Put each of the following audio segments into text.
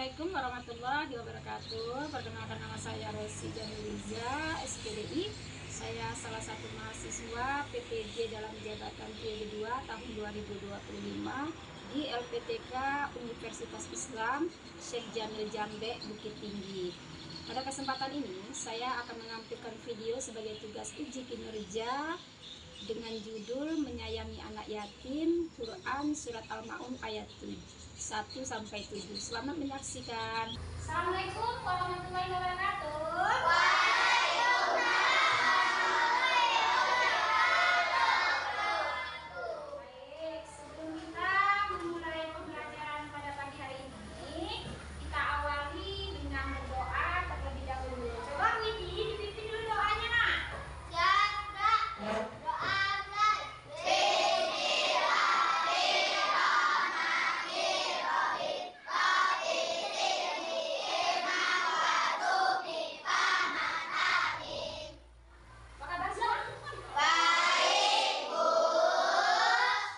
Assalamualaikum warahmatullahi wabarakatuh. Perkenalkan, nama saya Resi Janiliza, SPDI. Saya salah satu mahasiswa PPG dalam jabatan periode 2 tahun 2025 di LPTK Universitas Islam Syekh Jamil Jambe, Bukit Tinggi. Pada kesempatan ini, saya akan menampilkan video sebagai tugas uji kinerja dengan judul Menyayangi Anak Yatim, Quran Surat Al-Ma'un ayat 1-7. Selamat menyaksikan. Assalamualaikum warahmatullahi wabarakatuh. Baik, sebelum kita memulai pembelajaran pada pagi hari ini, kita awali dengan berdoa terlebih dahulu. Coba Widi, dipimpin dulu doanya, nak. Ya, Kak. Doa mulai. Apa kabar semua? Baik, Bu.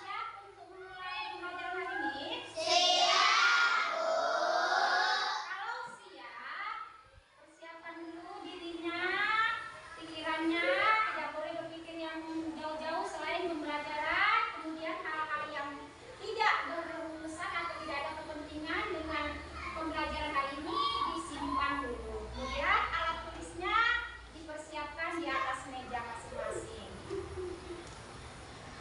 Siap untuk memulai pembelajaran hari ini? Siap, Bu. Kalau siap, persiapkan dulu dirinya, pikirannya. Tidak boleh berpikir yang jauh-jauh selain pembelajaran. Kemudian hal-hal yang tidak berurusan atau tidak ada kepentingan dengan pembelajaran hari ini disimpan dulu. Kemudian alat tulisnya dipersiapkan di atas meja masing-masing.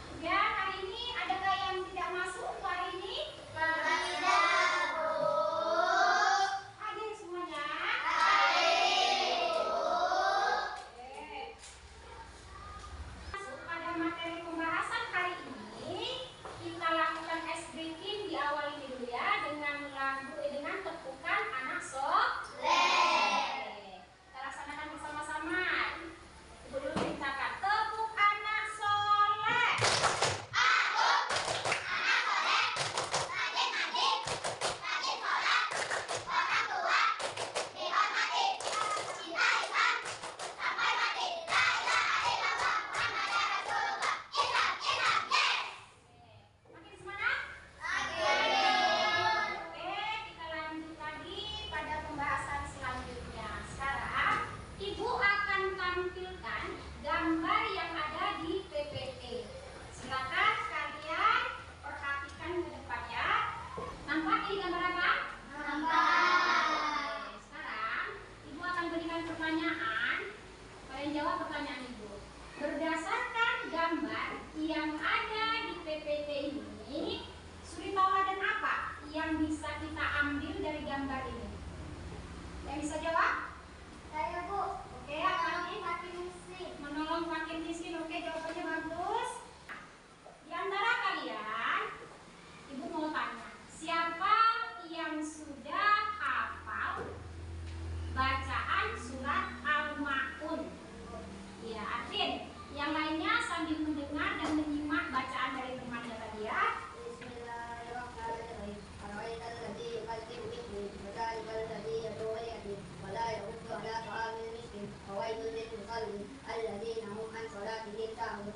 Kemudian hari ini adakah yang tidak masuk untuk hari ini? Tidak, Bu. Hadir semuanya? Hadir, Bu. Oke. Masuk pada materi pembahasan hari ini, kita lakukan ice breaking. Diawali dulu ya dengan tepukan anak soleh. Kita laksanakan bersama-sama. Ibu dulu perintahkan, tepuk anak soleh. Aku anak soleh, rajin ngaji, rajin sholat, orang tua dihormati, cinta Islam sampai mati. La ilaha illallah Muhammadur Rasulullah. Islam, Islam, yes. Makin semangat? Oke, kita lanjut lagi pada pembahasan selanjutnya. Sekarang Ibu akan tampilkan gambar yang ada di PPT. Silakan kalian perhatikan ke depan ya. Nampak ini gambar apa? Nampak. Oke, sekarang Ibu akan berikan pertanyaan. Kalian jawab pertanyaan Ibu. Berdasarkan gambar yang ada di PPT ini, suri tauladan apa yang bisa kita ambil dari gambar ini? Yang bisa jawab? Saya, Bu. Oke, apa ini? Fakir miskin. Menolong fakir miskin. Oke, jawabannya bagus. Di antara kalian, Ibu mau tanya, siapa yang sudah hafal bacaan surat Al-Ma'un? Ya, Arvin. Yang lainnya sambil mendengar dan menyimak bacaan dari temannya tadi ya. Bismillahirrahmanirrahim. Ara'aital ladzi yukadzibu bid-din wa dzalikal ladzi yad'u al-yatim wa la yahuddu 'ala ta'amil miskin. Fawailul lil musallin alladzina hum 'an salatihim sahun.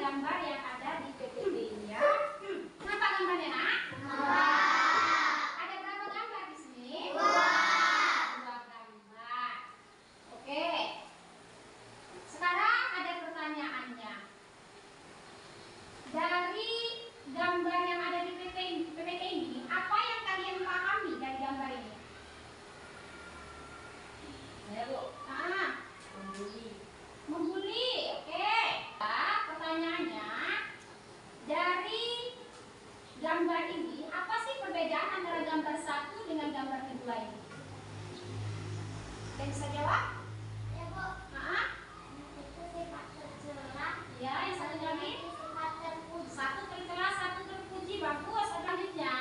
gambar yang ada di PPT ini ya. Kenapa gambarnya nak? Ada berapa gambar di sini? Dua gambar. Oke. Sekarang ada pertanyaannya. Dari gambar yang ada di PPT ini, apa yang kalian pahami dari gambar ini? Ya Bu. Membuli, oke. Nah, pertanyaannya, dari gambar ini, apa sih perbedaan antara gambar satu dengan gambar kedua ini? Ada bisa jawab? Ya Bu. Itu sifat tercela. Ya, yang satu lagi. Sifat terpuji. Satu tercela, satu terpuji. Bagus. Selanjutnya,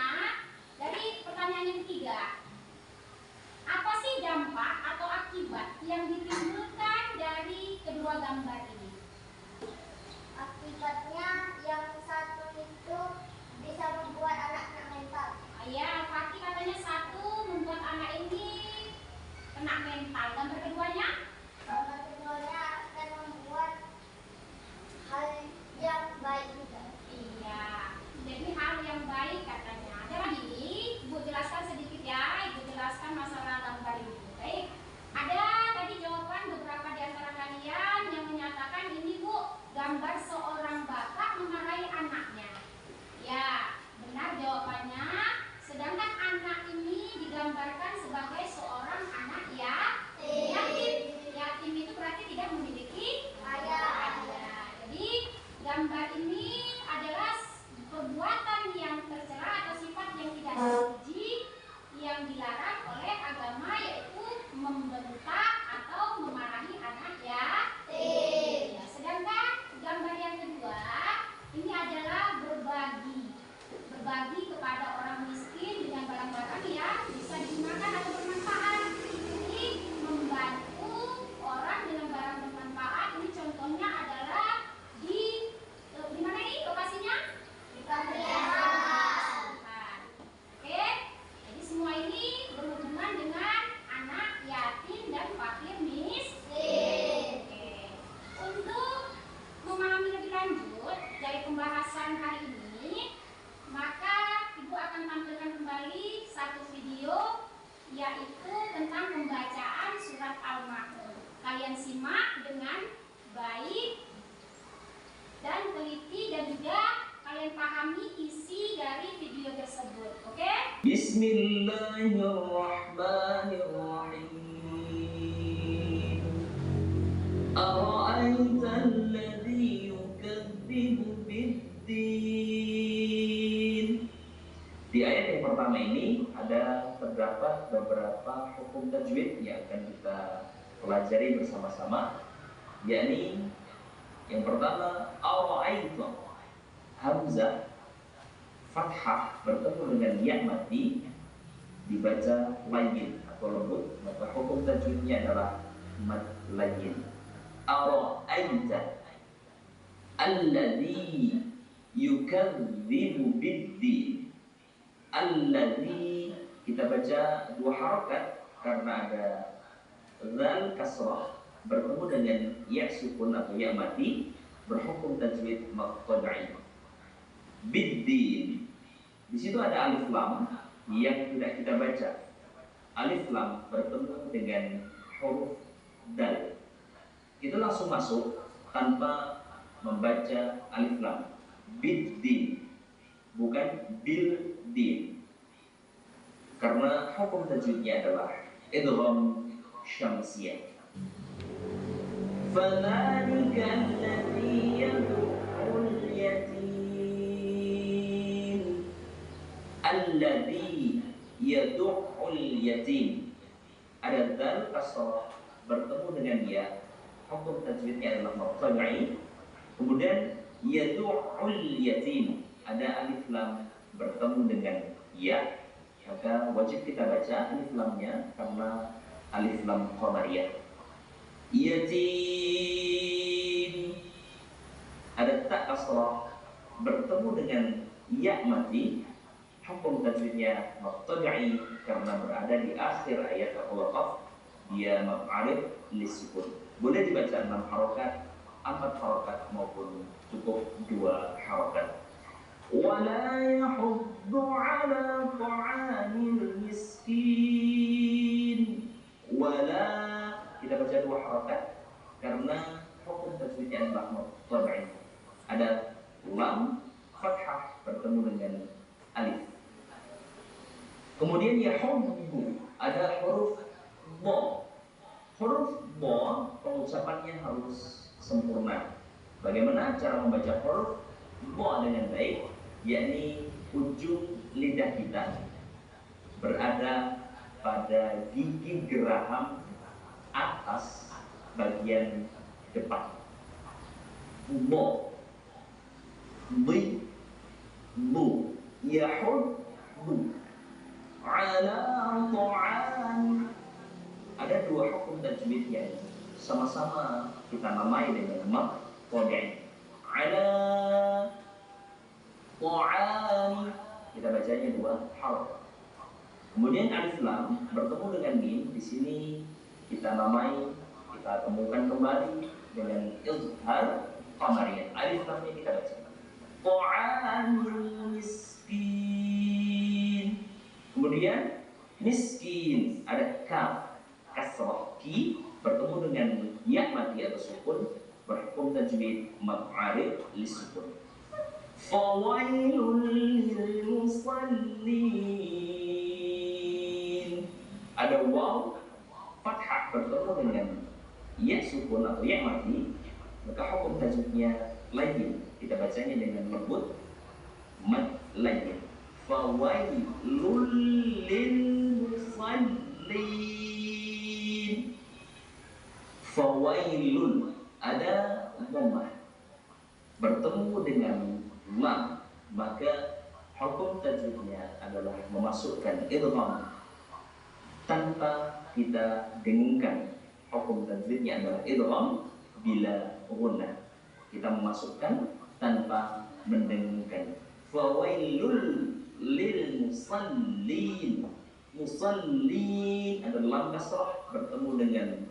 dari pertanyaan yang ketiga, apa sih dampak atau akibat yang ditimbulkan dari kedua gambar ini? Akibatnya yang satu itu bisa membuat anak mental. Ya, Fatih katanya satu membuat anak ini kena mental. Gambar keduanya? Gambar keduanya akan membuat hal yang baik juga. Iya, jadi hal yang baik katanya. Ada lagi, Ibu jelaskan sedikit ya. Ibu jelaskan masalah gambar ini. Baik, ada tadi jawaban beberapa di antara kalian yang menyatakan ini Bu, gambar seorang bapak memarahi anaknya. Ya, benar jawabannya. Sedangkan anak ini digambarkan sebagai seorang anak yatim. Yatim itu berarti tidak memiliki ayah. Jadi gambar ini adalah perbuatan yang tercela atau sifat yang tidak dipuji yang dilarang oleh agama, yaitu membentak atau memarahi anak yatim. Ya, sedangkan gambar yang kedua ini adalah berbagi kepada orang miskin dengan barang-barang yang bisa digunakan atau bermanfaat. Jadi membantu orang dengan barang bermanfaat. Ini contohnya adalah di mana ini lokasinya? Di panti asuhan. Oke, jadi semua ini berhubungan dengan anak yatim dan fakir miskin. Oke, untuk memahami lebih lanjut dari pembahasan hari ini, maka Ibu akan tampilkan kembali satu video, yaitu tentang pembacaan surat Al-Ma'un. Kalian simak dengan baik dan teliti, dan juga kalian pahami isi dari video tersebut. Oke? Bismillahirrahmanirrahim. Ara'aita alladhi yukadzibu bid-din. Di ayat yang pertama ini ada terdapat beberapa hukum tajwid yang akan kita pelajari bersama-sama, yakni yang pertama ara'aita, hamzah fathah bertemu dengan ya mati dibaca layyin atau lembut, maka hukum tajwidnya adalah mad layyin. Ara'aita alladhi yukadzibu bid-din. Alladhi kita baca dua harakat karena ada zal kasrah bertemu dengan ya sukun atau ya mati, berhukum tajwid maqtad'i. Bid-din, di situ ada alif lam yang tidak kita baca. Alif lam bertemu dengan huruf dal, kita langsung masuk tanpa membaca alif lam. Bid-din, bukan bil-din, karena hukum tajwidnya adalah idgham syamsiyah. Fadzalika alladzi yad'ul yatim. Alladzi yad'ul yatim, ada dal kasrah bertemu dengan ya, hukum tajwidnya adalah maqtad'i. Kemudian yad'ul yatim, ada alif lam bertemu dengan ya, maka wajib kita baca alif lamnya karena alif lam qamariyah. Yatim, ada tak kasrah bertemu dengan ya mati, hukum tajwidnya maqtad'i karena berada di akhir ayat atau waqaf, dia maf'alid lisukun. Boleh dibaca 6 harokat 4 harokat maupun cukup 2 harokat. Wala yahuddu ala ta'amil miskin. Wala, kita baca 2 harokat karena hukum tajwidnya adalah muttaba'in. Ada lam fathah bertemu dengan alif. Kemudian yahuddu, ada huruf bo. Huruf bo pengucapannya harus sempurna. Bagaimana cara membaca huruf bo dengan baik? Yakni ujung lidah kita berada pada gigi geraham atas bagian depan. Bo, bi, bu, yahuddu ala ta'am. Ada 2 hukum tajwid yang sama-sama kita namai dengan muttaba'in. Ala ta'am, kita bacanya 2 harf. Kemudian alif lam bertemu dengan mim, di sini kita namai, kita temukan kembali dengan izhar qamariyah. Alif lamnya kita baca ta'amul miskin. Kemudian miskin, ada kaf kasrah ki bertemu dengan ya mati atau sukun, berhukum tajwid mad 'arid lisukun. Fawailul lil musallin, ada waw fathah bertemu dengan ya sukun atau ya mati, maka hukum tajwidnya lain, kita bacanya dengan lembut mad lain. Fawailul lil musallin. Fawailun, ada dhammah bertemu dengan lam, maka hukum tajwidnya adalah memasukkan idgham tanpa kita dengungkan. Hukum tajwidnya adalah idgham bila ghunnah, kita memasukkan tanpa mendengungkan. Fawailul lil musallin. Musallin ada lam kasrah bertemu dengan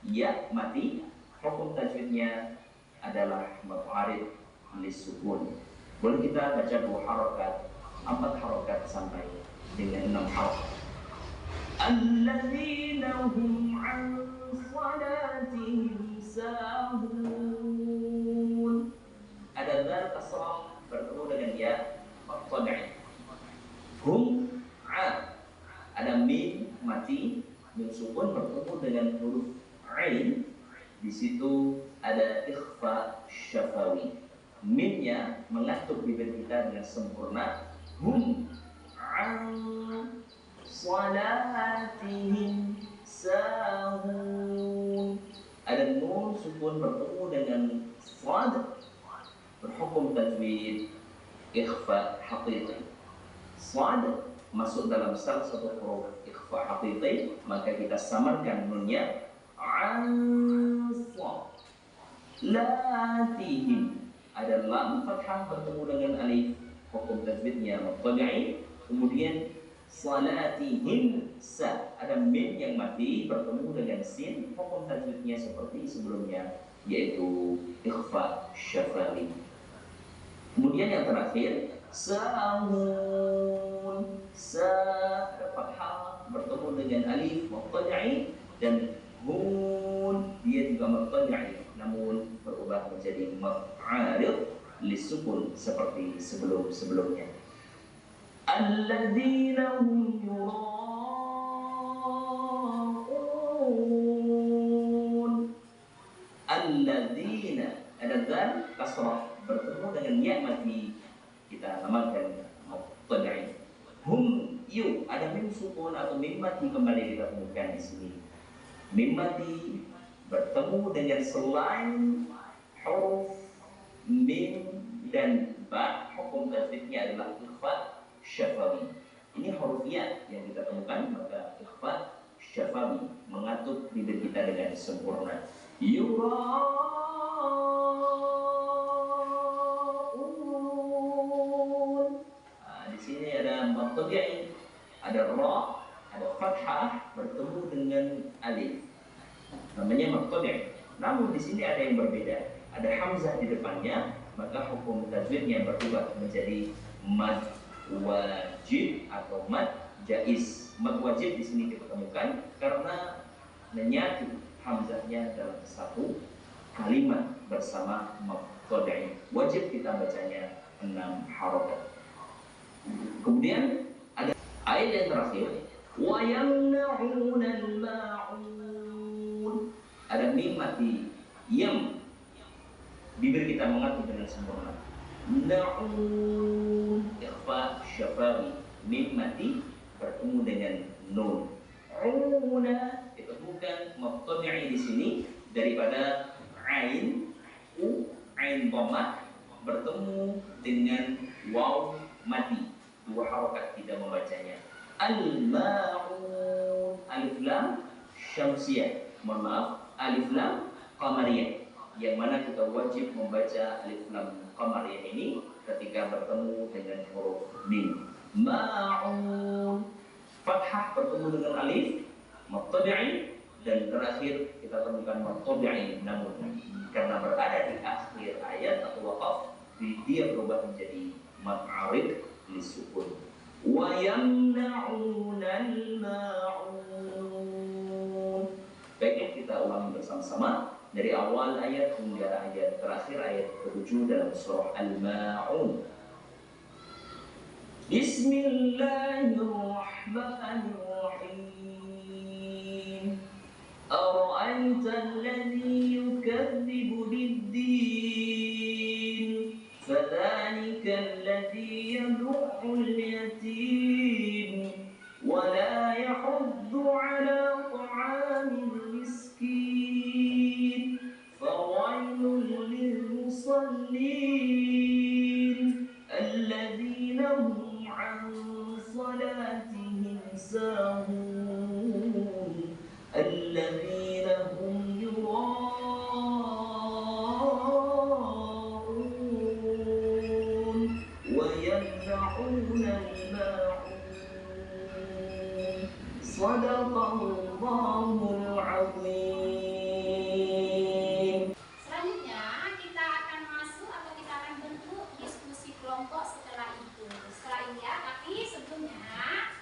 ya mati, hukum tajwidnya adalah mad 'arid lisukun. Boleh kita baca 2 harokat, 4 harokat sampai dengan 6 harokat. Alladzina hum 'an salatihim sahun. Ada dzal kasrah bertemu dengan ya muttaba'in. Hum ada mim mati, mim sukun bertemu dengan huruf ain. Di situ ada ikhfa syafawi, mimnya mengatuk bibir kita dengan sempurna. Hum an salatihim sahun, ada nun sukun bertemu dengan sad, berhukum tajwid ikhfa haqiqi. Sad masuk dalam salah satu huruf ikhfa haqiqi, maka kita samarkan nunnya answa. Latihim, ada lam fathah bertemu dengan alif, hukum tajwidnya muttaba'in. Kemudian salatihim sa, ada mim yang mati bertemu dengan sin, hukum tajwidnya seperti sebelumnya, yaitu ikhfa syafawi. Kemudian yang terakhir sahun, sa ada fathah bertemu dengan alif muttaba'in, dan hun dia juga muttaba'in namun berubah menjadi mad 'arid lisukun seperti sebelum-sebelumnya. Alladzina hum yura'un. Alladzina ada dzal kasrah bertemu dengan ya mati, kita namakan muttaba'in. Hum yu, ada mim sukun atau mim mati kembali kita temukan di sini. Mim mati bertemu dengan selain huruf mim dan ba, hukum tajwidnya adalah ikhfa syafawi. Ini huruf ya yang kita temukan, maka ikhfa syafawi mengatur bibir kita dengan sempurna. Yura'un. Di sini ada muttaba'in, ada ra, ada fathah bertemu dengan alif, namanya muttaba'in. Namun di sini ada yang berbeda, ada hamzah di depannya, maka hukum tajwidnya berubah menjadi mad wajib atau mad jaiz. Mad wajib di sini kita temukan karena menyatu hamzahnya dalam satu kalimat bersama maqtadi'. Wajib kita bacanya 6 harokat. Kemudian ada ayat yang terakhir, wa yamna'una al-ma'un. Ada mim mati, yam bibir kita mengatur dengan sempurna. Na'un ikhfa syafawi, mim mati bertemu dengan nun. Una itu bukan maqtadi' di sini daripada ain, ain dhammah bertemu dengan waw mati, 2 harokat tidak membacanya. Al-ma'un, alif lam syamsiyah, mohon maaf, alif lam qamariyah, yang mana kita wajib membaca alif lam qamariyah ini ketika bertemu dengan huruf mim. Ma'un, fathah bertemu dengan alif maqtadi', dan terakhir kita temukan maqtadi', namun karena berada di akhir ayat atau waqaf, dia berubah menjadi mad 'arid lisukun. Wa yamna'una al-ma'un. Baiklah, kita ulangi bersama-sama dari awal ayat hingga ayat terakhir, ayat ke-7 dalam surah Al-Ma'un. Bismillahirrahmanirrahim. Ara'aita alladhi yukadzibu bid-din, fadhalika alladhi yad'u al-yatim wa la yahuddu 'ala ta'amil miskin, fawailul lil-musallin alladhina hum 'an salatihim sahun الذين هم يراءون ويمنعون الماعون صدق الله العظيم. Selanjutnya kita akan masuk atau kita akan bentuk diskusi kelompok setelah itu. Setelah ini ya, tapi sebelumnya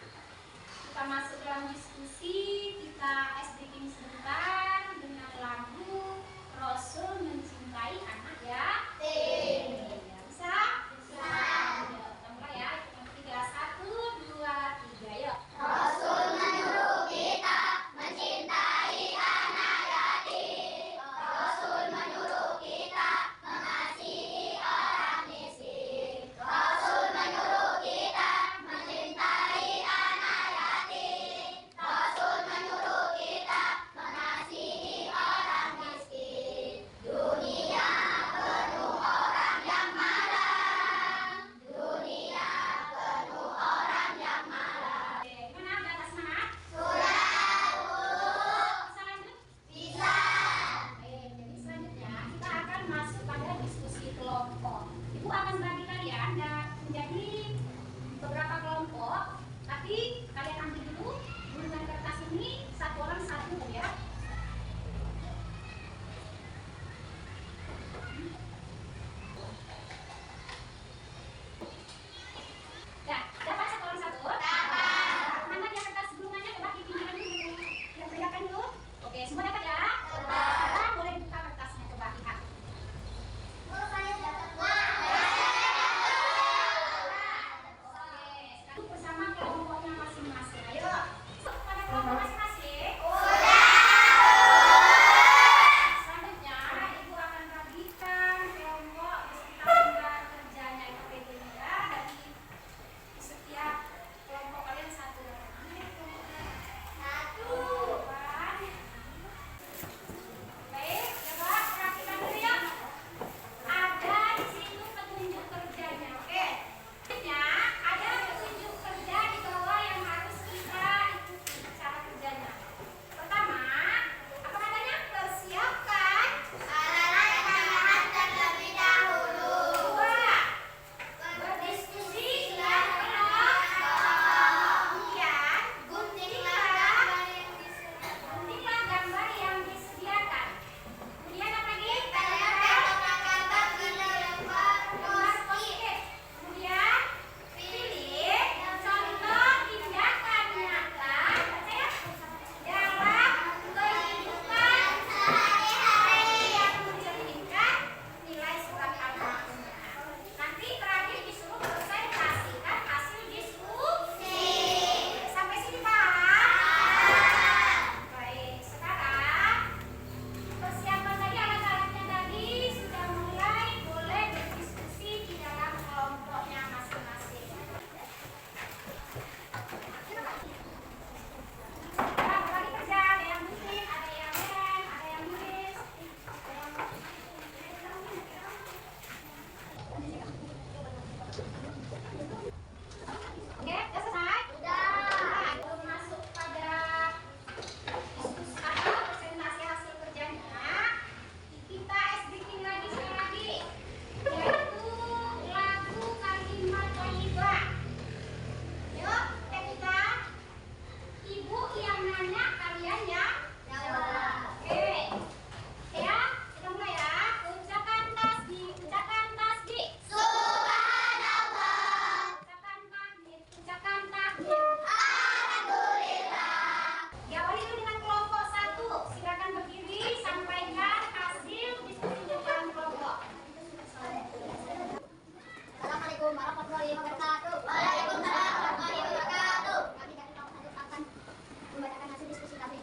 kita masuk dalam diskusi, kita SDK sebentar dengan lagu Rasul Mencintai Anak Yatim. Ya, bisa? Bisa. Ya, kita mulai ya. Yang 3, 1, 2, 3, yuk. Rasul menyuruh kita mencintai anak yatim. Rasul menyuruh kita mengasihi orang miskin. Rasul menyuruh kita mencintai anak yatim. Rasul menyuruh kita wabarakatuh. Waalaikumsalam warahmatullahi wabarakatuh. Kami dari kelompok satu akan membacakan hasil diskusi kami.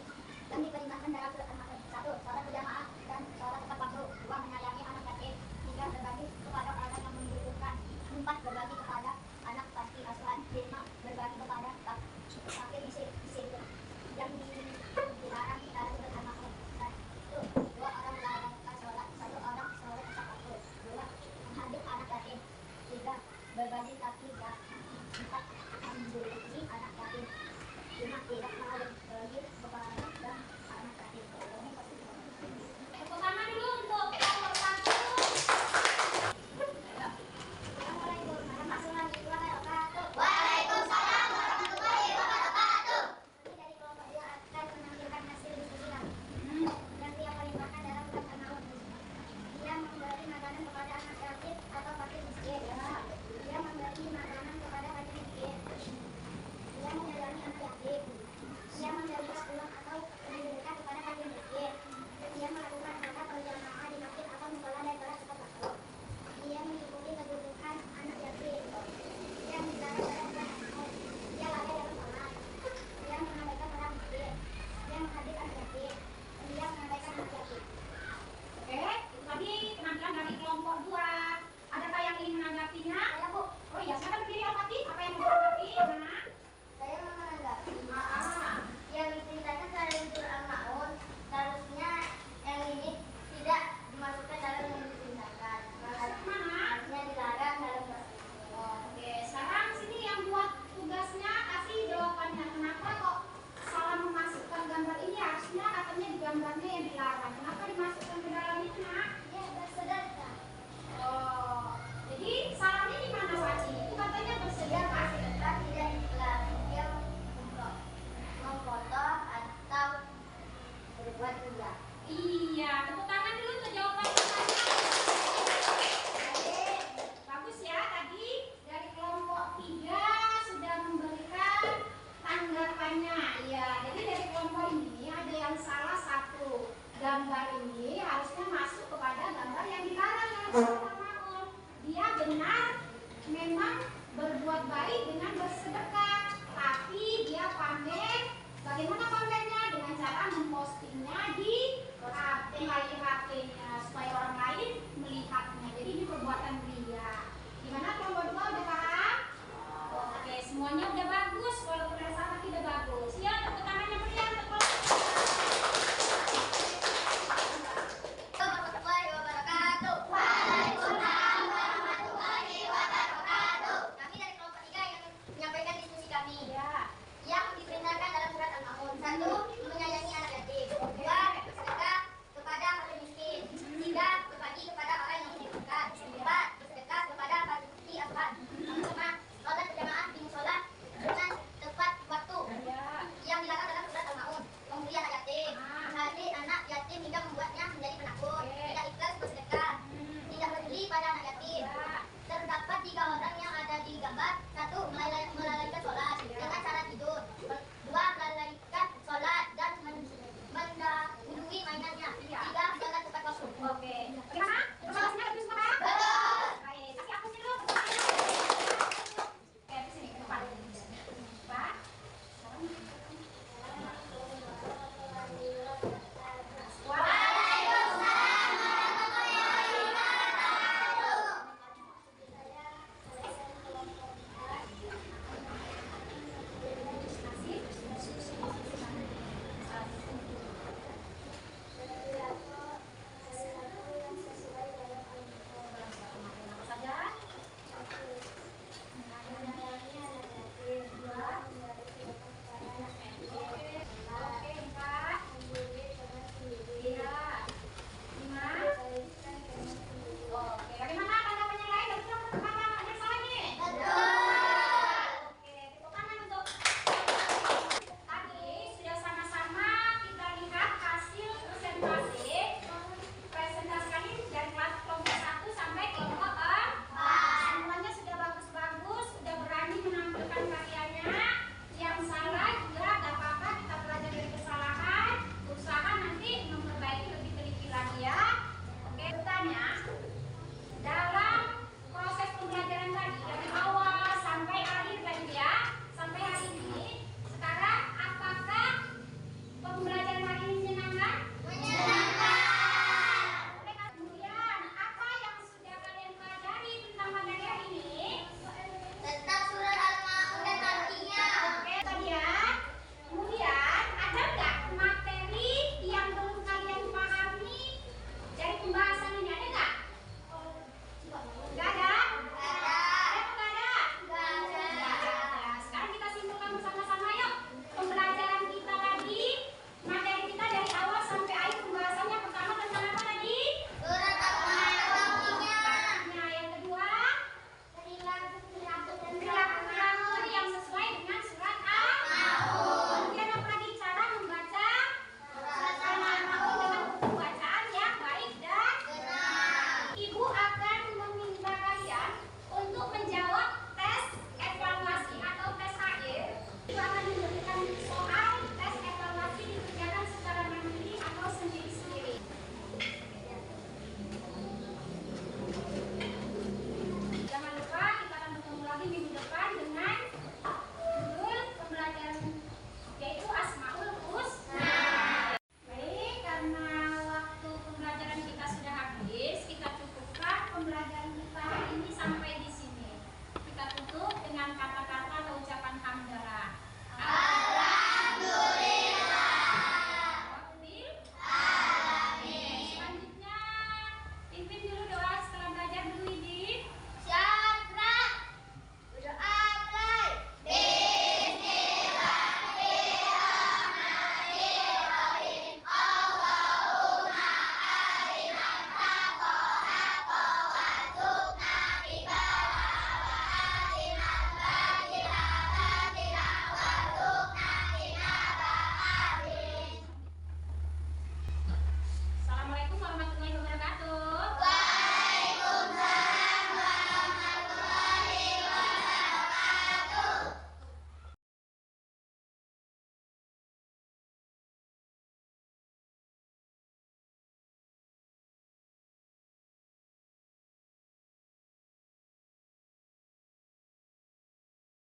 Kami perintahkan dalam surat Al-Ma'idah 1, sholat berjamaah dan sholat tepat waktu. 2, menyayangi anak yatim. 3, berbagi kepada orang yang membutuhkan. 4, berbagi kepada anak panti asuhan. 5, berbagi kepada fakir miskin yang dilarang dalam surat Al-Ma'idah. 1, 2 orang melakukan sholat, 1 orang sholat tepat waktu. 2, menghadir anak yatim. 3, berbagi kaki dan 4, membeli anak yatim. 5, tidak mau berbagi kepada dan anak yatim. Tepuk tangan dulu untuk kelompok 1. Assalamualaikum warahmatullahi wabarakatuh. Waalaikumsalam warahmatullahi wabarakatuh. Kami dari kelompok 2 akan menampilkan hasil diskusi kami. Yang dia perintahkan dalam surat Al-Ma'idah. Dia memberi makanan kepada anak yatim atau fakir miskin. Dia memberi makanan kepada fakir miskin. Dia menyayangi anak yatim. Dia memberikan uang atau pendidikan kepada fakir miskin. Dia melakukan sholat berjamaah di masjid atau musola dan sholat tepat waktu. Dia mengikuti kebutuhan anak yatim. Dia menjaga badan dan anak. Dia lalai dalam sholat. Dia mengabaikan orang miskin. Dia menghadir anak yatim. Dia mengabaikan anak yatim. Oke, itu tadi penampilan dari kelompok 2. Adakah yang ingin menanggapinya? Saya Bu, Oh iya, silakan berdiri Al-Fatih. Apa yang mau menanggapi? Mana? saya mau menanggapi Ah, yang diceritakan dalam surah Al-Maun. Seharusnya yang ini tidak dimasukkan dalam yang diceritakan. mana? Harusnya dilarang dalam surah Al-Maun. Oke, sekarang sini yang buat tugasnya kasih jawabannya. Kenapa kok salah memasukkan gambar ini? Harusnya katanya di gambarnya yang dilarang. Kenapa dimasukkan ke dalamnya, Nak? Ya, bersedekah. Oh, jadi salahnya di mana, Wati? Itu katanya Dia bersedekah. bersedekah tidak dilarang. Dia memfoto atau berbuat riya. Iya, tepuk tangan dulu untuk jawaban pertanyaan. Oke, bagus ya tadi dari kelompok 3 sudah memberikan tanggapannya. Iya, jadi dari kelompok ini ada yang salah satu. Gambar ini harusnya masuk kepada gambar yang dilarang oleh Rasulullah Maun. Dia benar memang berbuat baik dengan bersedekah, tapi dia pamer. Bagaimana pamernya? Dengan cara mempostingnya di hari-hari